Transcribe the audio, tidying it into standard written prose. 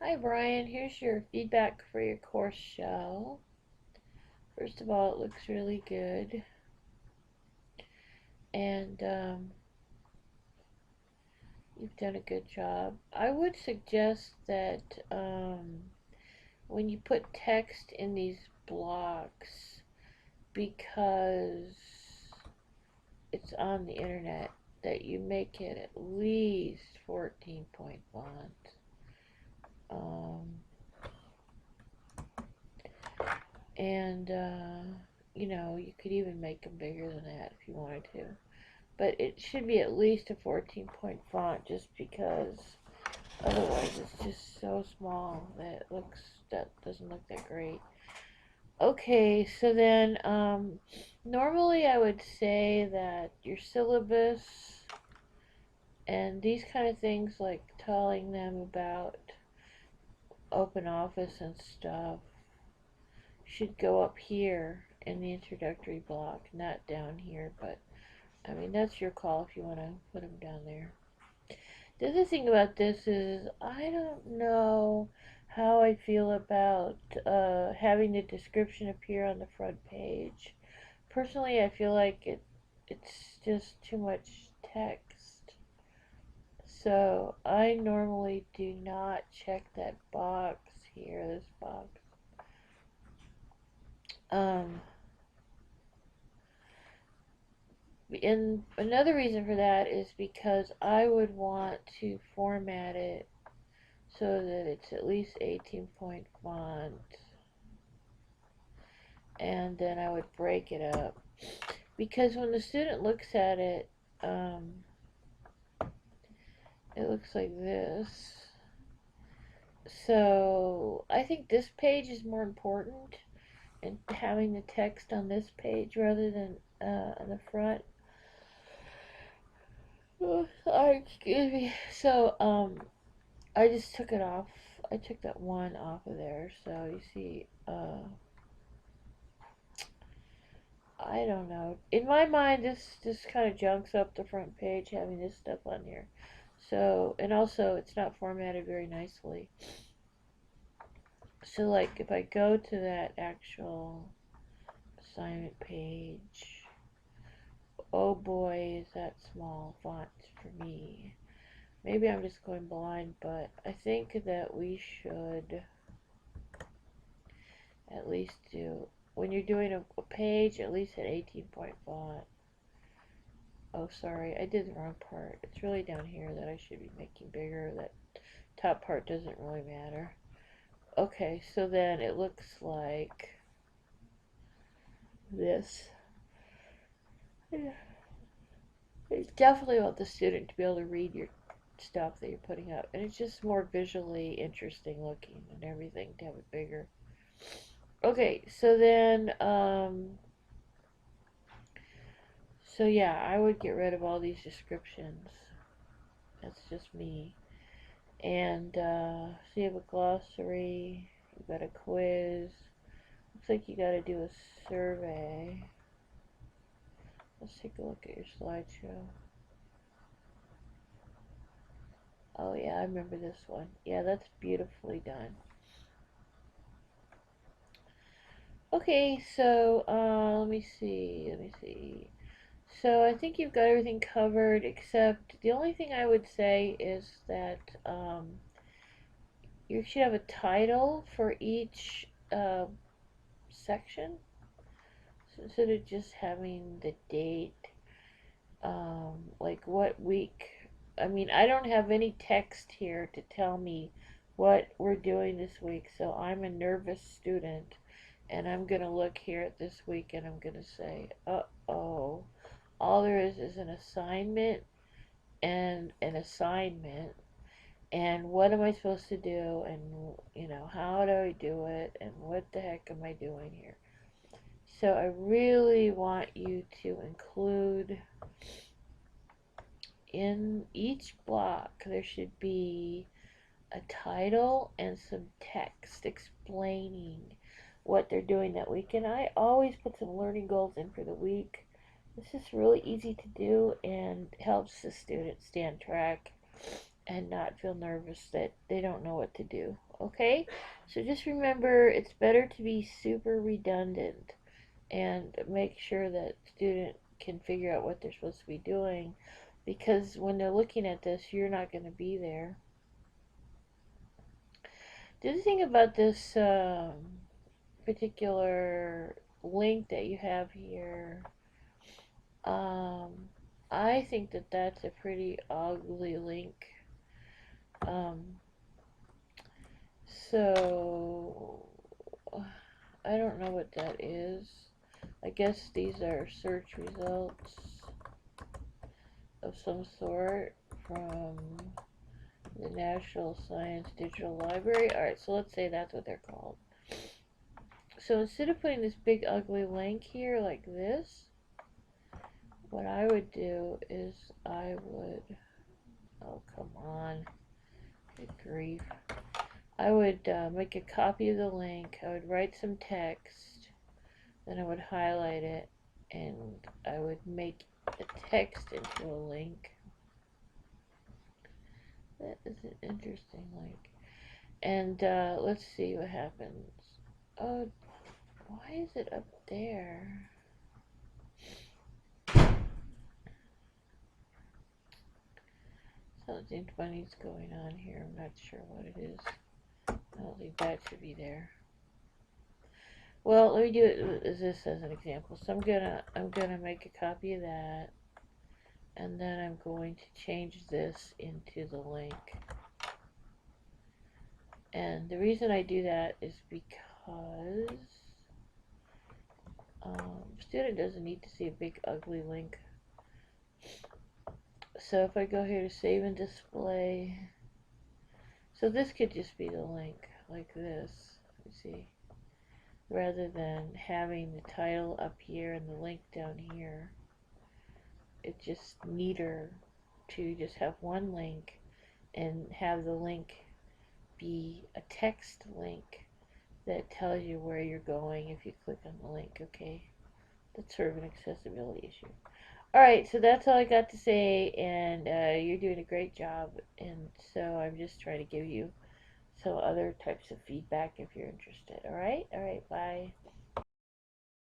Hi Brian, here's your feedback for your course show. First of all, it looks really good, and you've done a good job. I would suggest that when you put text in these blocks, because it's on the internet, that you make it at least 14 point font. Um, and you could even make them bigger than that if you wanted to. But it should be at least a 14-point font, just because otherwise it's just so small that doesn't look that great. Okay, so then normally I would say that your syllabus and these kind of things, like telling them about open office and stuff, should go up here in the introductory block, not down here. But I mean, that's your call if you want to put them down there. The other thing about this is I don't know how I feel about having the description appear on the front page. Personally, I feel like it's just too much text. So I normally do not check that box here, this box. Um, and another reason for that is because I would want to format it so that it's at least 18-point font, and then I would break it up, because when the student looks at it, um, it looks like this. So I think this page is more important, and having the text on this page rather than on the front. Oh, sorry, excuse me. So I just took it off. I took that one off of there. So you see, I don't know. In my mind, this kind of junks up the front page having this stuff on here. So, and also it's not formatted very nicely. So, like, if I go to that actual assignment page, oh boy, is that small font for me. Maybe I'm just going blind, but I think that we should at least do, when you're doing a page, at least an 18-point font. Oh, sorry, I did the wrong part. It's really down here that I should be making bigger. That top part doesn't really matter. Okay, so then it looks like this. I definitely want the student to be able to read your stuff that you're putting up, and it's just more visually interesting looking and everything to have it bigger. Okay, so then, so yeah, I would get rid of all these descriptions. That's just me. And so you have a glossary, you got a quiz. Looks like you got to do a survey. Let's take a look at your slideshow. Oh yeah, I remember this one. Yeah, that's beautifully done. Okay, so let me see. So I think you've got everything covered, except the only thing I would say is that you should have a title for each section. So instead of just having the date, like what week. I mean, I don't have any text here to tell me what we're doing this week, so I'm a nervous student, and I'm going to look here at this week and I'm going to say, uh-oh, all there is an assignment and an assignment, and what am I supposed to do, and, how do I do it, and what the heck am I doing here? So I really want you to include in each block, there should be a title and some text explaining what they're doing that week. And I always put some learning goals in for the week. This is really easy to do and helps the student stay on track. and not feel nervous that they don't know what to do. Okay? So just remember it's better to be super redundant and make sure that student can figure out what they're supposed to be doing, because when they're looking at this, you're not going to be there. The other thing about this particular link that you have here, um, I think that that's a pretty ugly link. Um, so I don't know what that is. I guess these are search results of some sort from the National Science Digital Library. Alright, so let's say that's what they're called. So instead of putting this big ugly link here like this, what I would do is I would, oh come on, good grief. I would make a copy of the link, I would write some text, then I would highlight it, and I would make the text into a link. That is an interesting link. And let's see what happens. Oh, why is it up there? Something funny's going on here. I'm not sure what it is. I don't think that should be there. Well, let me do it as this as an example. So I'm gonna make a copy of that, and then I'm going to change this into the link. And the reason I do that is because student doesn't need to see a big ugly link. So if I go here to save and display, so this could just be the link like this, you see, rather than having the title up here and the link down here. It's just neater to just have one link and have the link be a text link that tells you where you're going if you click on the link, okay? That's sort of an accessibility issue. Alright, so that's all I got to say, and you're doing a great job, and so I'm just trying to give you some other types of feedback if you're interested. Alright? Alright, bye.